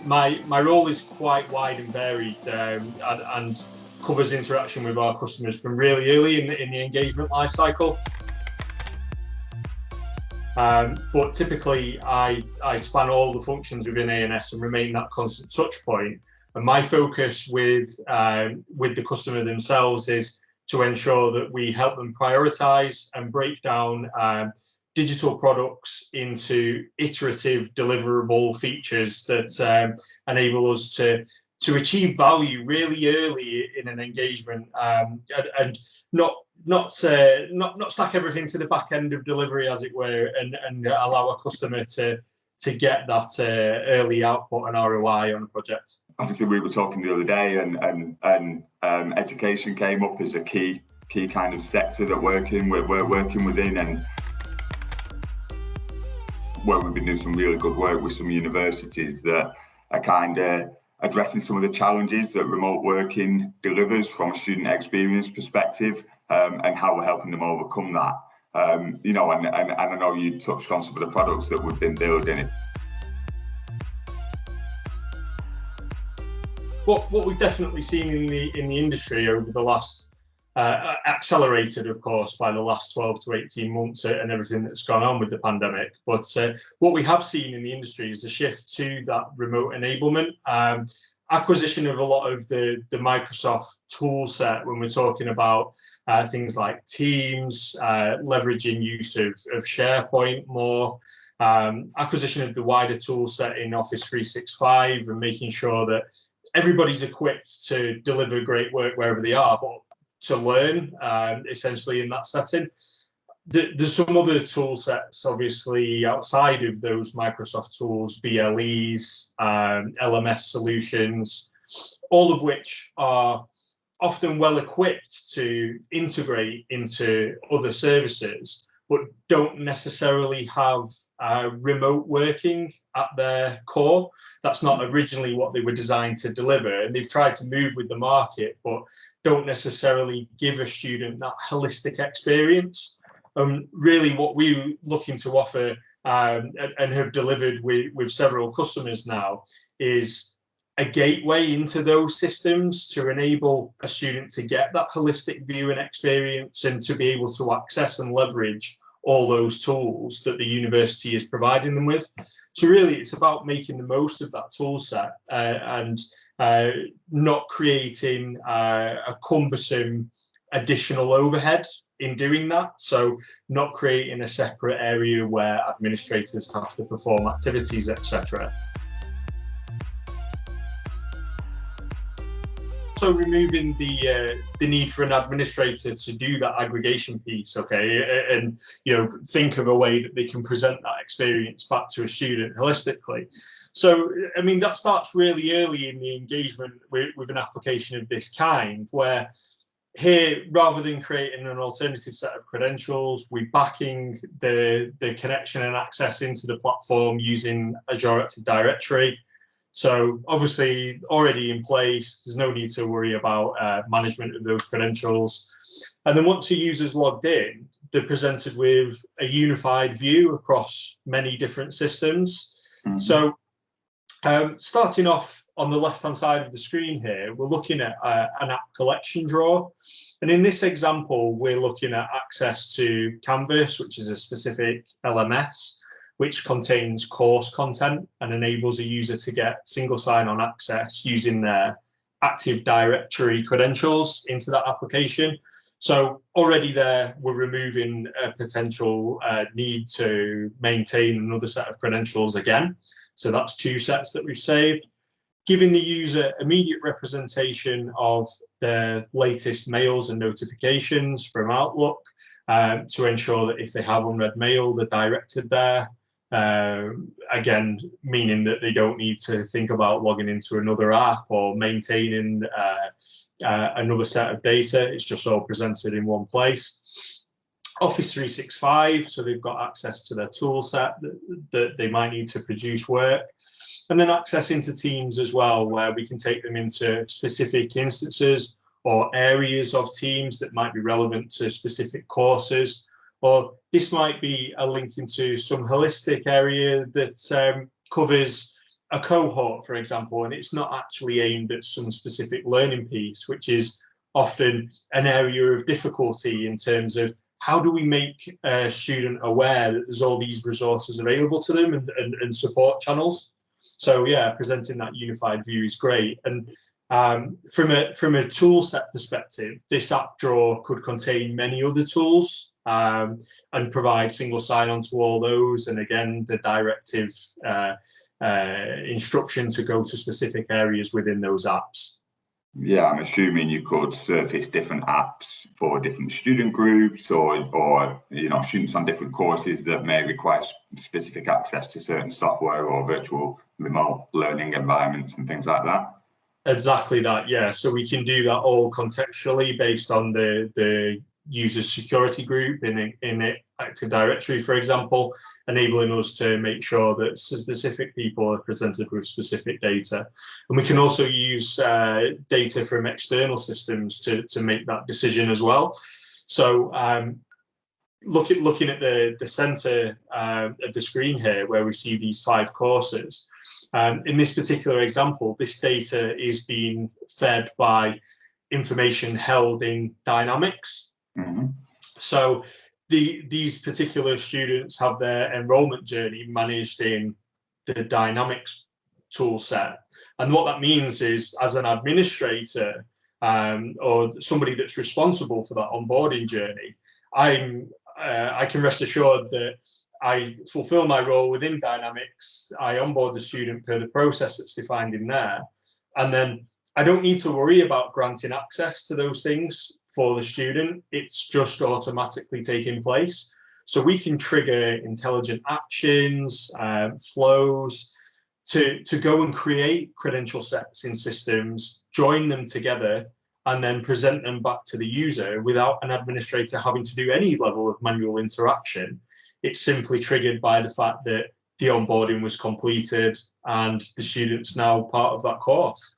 my role is quite wide and varied, and covers interaction with our customers from really early in the engagement lifecycle. But typically, I span all the functions within ANS and remain that constant touch point. And my focus with the customer themselves is to ensure that we help them prioritize and break down digital products into iterative deliverable features that enable us to achieve value really early in an engagement, and not stack everything to the back end of delivery, as it were, and allow a customer to get that early output and ROI on a project. Obviously, we were talking the other day, and education came up as a key kind of sector that we're working within, and where we've been doing some really good work with some universities that are kind of addressing some of the challenges that remote working delivers from a student experience perspective, and how we're helping them overcome that. And I know you touched on some of the products that we've been building. What we've definitely seen in the industry over the last, accelerated of course by the last 12 to 18 months and everything that's gone on with the pandemic, but what we have seen in the industry is a shift to that remote enablement, acquisition of a lot of the Microsoft tool set when we're talking about things like Teams, leveraging use of SharePoint more, acquisition of the wider tool set in Office 365, and making sure that everybody's equipped to deliver great work wherever they are, but to learn essentially in that setting. There's some other tool sets, obviously, outside of those Microsoft tools, VLEs, LMS solutions, all of which are often well equipped to integrate into other services, but don't necessarily have remote working at their core. That's not originally what they were designed to deliver, and they've tried to move with the market, but don't necessarily give a student that holistic experience. Really what we're looking to offer, and have delivered with several customers now, is a gateway into those systems to enable a student to get that holistic view and experience, and to be able to access and leverage all those tools that the university is providing them with. So really, it's about making the most of that tool set, and not creating a cumbersome additional overhead in doing that. So not creating a separate area where administrators have to perform activities, etc. So removing the need for an administrator to do that aggregation piece, okay, and think of a way that they can present that experience back to a student holistically. So I mean, that starts really early in the engagement with an application of this kind, where here, rather than creating an alternative set of credentials, we're backing the connection and access into the platform using Azure Active Directory. So obviously already in place, there's no need to worry about management of those credentials. And then once a user's logged in, they're presented with a unified view across many different systems. Mm-hmm. So starting off on the left-hand side of the screen here, we're looking at an app collection drawer. And in this example, we're looking at access to Canvas, which is a specific LMS, which contains course content and enables a user to get single sign-on access using their Active Directory credentials into that application. So already there, we're removing a potential need to maintain another set of credentials again. So that's two sets that we've saved, giving the user immediate representation of their latest mails and notifications from Outlook, to ensure that if they have unread mail, they're directed there. Again, meaning that they don't need to think about logging into another app or maintaining another set of data. It's just all presented in one place. Office 365, so they've got access to their tool set that they might need to produce work. And then access into Teams as well, where we can take them into specific instances or areas of Teams that might be relevant to specific courses. Or this might be a link into some holistic area that covers a cohort, for example, and it's not actually aimed at some specific learning piece, which is often an area of difficulty in terms of how do we make a student aware that there's all these resources available to them and support channels. So yeah, presenting that unified view is great. And from a tool set perspective, this app drawer could contain many other tools and provide single sign-on to all those. And again, the directive instruction to go to specific areas within those apps. Yeah, I'm assuming you could surface different apps for different student groups or students on different courses that may require specific access to certain software or virtual remote learning environments and things like that. Exactly that, yeah. So we can do that all contextually based on the user's security group in Active Directory, for example, enabling us to make sure that specific people are presented with specific data. And we can also use data from external systems to make that decision as well. So looking at the center of the screen here, where we see these 5 courses, in this particular example, this data is being fed by information held in Dynamics. Mm-hmm. So these particular students have their enrollment journey managed in the Dynamics tool set. And what that means is, as an administrator or somebody that's responsible for that onboarding journey, I can rest assured that I fulfill my role within Dynamics. I onboard the student per the process that's defined in there. And then I don't need to worry about granting access to those things for the student. It's just automatically taking place. So we can trigger intelligent actions, flows to go and create credential sets in systems, join them together, and then present them back to the user without an administrator having to do any level of manual interaction. It's simply triggered by the fact that the onboarding was completed and the student's now part of that course.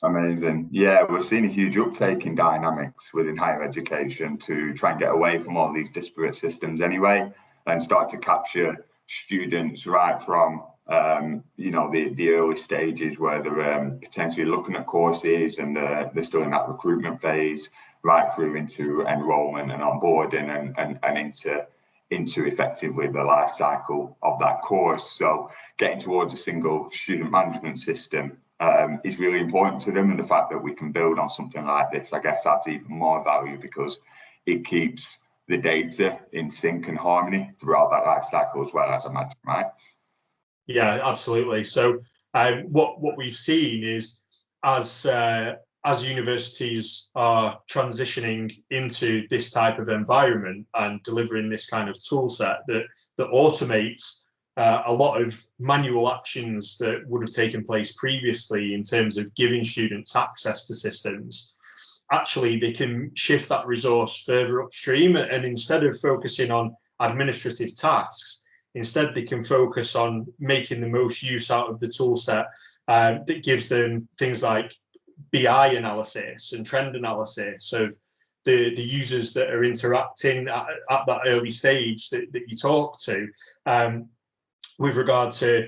Amazing. Yeah, we're seeing a huge uptake in Dynamics within higher education to try and get away from all these disparate systems anyway, and start to capture students right from the early stages where they're potentially looking at courses and they're still in that recruitment phase, right through into enrollment and onboarding and into effectively the life cycle of that course. So getting towards a single student management system is really important to them, and the fact that we can build on something like this, I guess, adds even more value because it keeps the data in sync and harmony throughout that life cycle as well, as I imagine, right? Yeah, absolutely. So what we've seen is as universities are transitioning into this type of environment and delivering this kind of tool set that automates a lot of manual actions that would have taken place previously in terms of giving students access to systems, actually they can shift that resource further upstream, and instead of focusing on administrative tasks, instead they can focus on making the most use out of the tool set that gives them things like BI analysis and trend analysis of the users that are interacting at that early stage that you talk to, with regard to,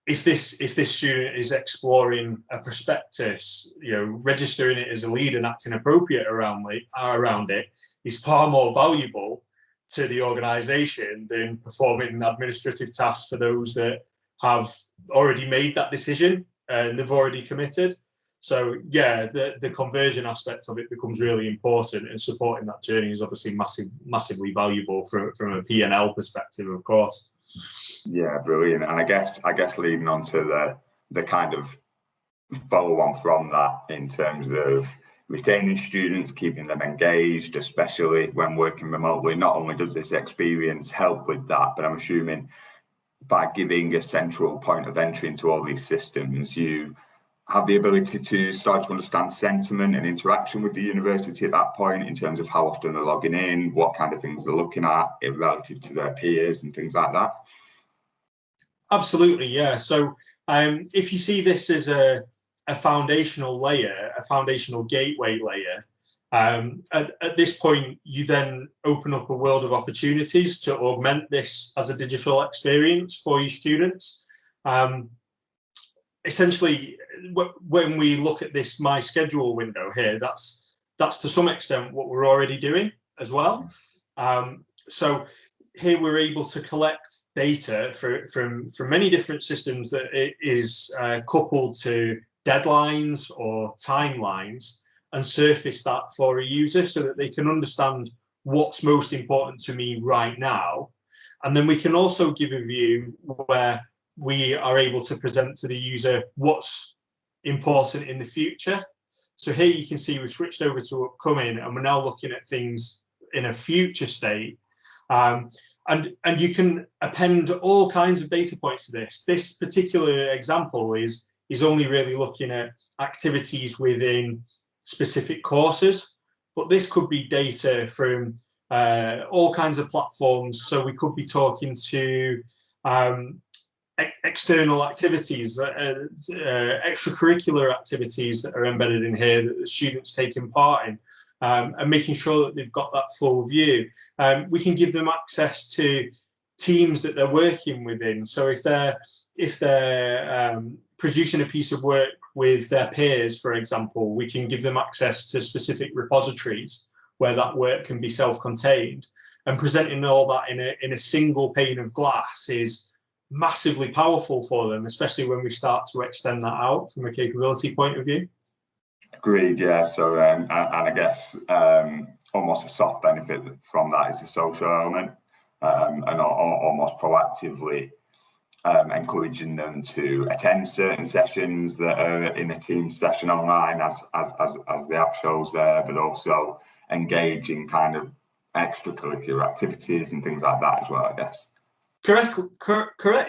if this student is exploring a prospectus, registering it as a lead and acting appropriate around it is far more valuable to the organisation than performing administrative tasks for those that have already made that decision and they've already committed. So yeah, the conversion aspect of it becomes really important, and supporting that journey is obviously massively valuable from a P&L perspective, of course. Yeah, brilliant. And I guess leading on to the kind of follow on from that in terms of retaining students, keeping them engaged, especially when working remotely. Not only does this experience help with that, but I'm assuming by giving a central point of entry into all these systems, you have the ability to start to understand sentiment and interaction with the university at that point in terms of how often they're logging in, what kind of things they're looking at relative to their peers and things like that. Absolutely, yeah. So if you see this as a foundational layer, a foundational gateway layer, at this point, you then open up a world of opportunities to augment this as a digital experience for your students. essentially, when we look at this My Schedule window here, that's to some extent what we're already doing as well. So here we're able to collect data from many different systems that it is coupled to deadlines or timelines, and surface that for a user so that they can understand what's most important to me right now. And then we can also give a view where we are able to present to the user what's important in the future. So here you can see we've switched over to upcoming, and we're now looking at things in a future state. And you can append all kinds of data points to this. This particular example is only really looking at activities within specific courses, but this could be data from all kinds of platforms. So we could be talking to external activities, extracurricular activities that are embedded in here that the students taking part in, and making sure that they've got that full view. We can give them access to teams that they're working within. So if they're producing a piece of work with their peers, for example, we can give them access to specific repositories where that work can be self-contained, and presenting all that in a single pane of glass is massively powerful for them, especially when we start to extend that out from a capability point of view. Agreed, yeah. So, and I guess almost a soft benefit from that is the social element, and almost proactively encouraging them to attend certain sessions that are in a team session online, as the app shows there, but also engage in kind of extracurricular activities and things like that as well, I guess. Correct.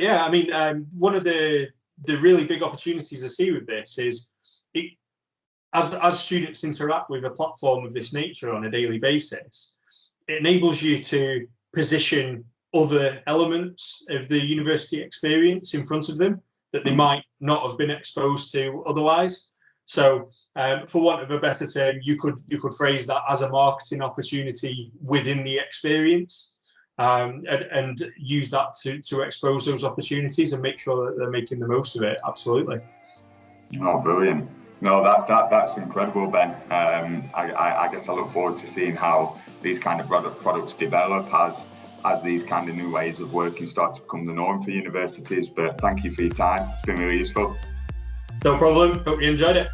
Yeah. I mean, one of the really big opportunities I see with this is as students interact with a platform of this nature on a daily basis, it enables you to position other elements of the university experience in front of them that they might not have been exposed to otherwise. So, for want of a better term, you could phrase that as a marketing opportunity within the experience. And use that to expose those opportunities and make sure that they're making the most of it. Absolutely. Oh, brilliant. No, that's incredible, Ben. I guess I look forward to seeing how these kind of products develop as these kind of new ways of working start to become the norm for universities. But thank you for your time. It's been really useful. No problem. Hope you enjoyed it.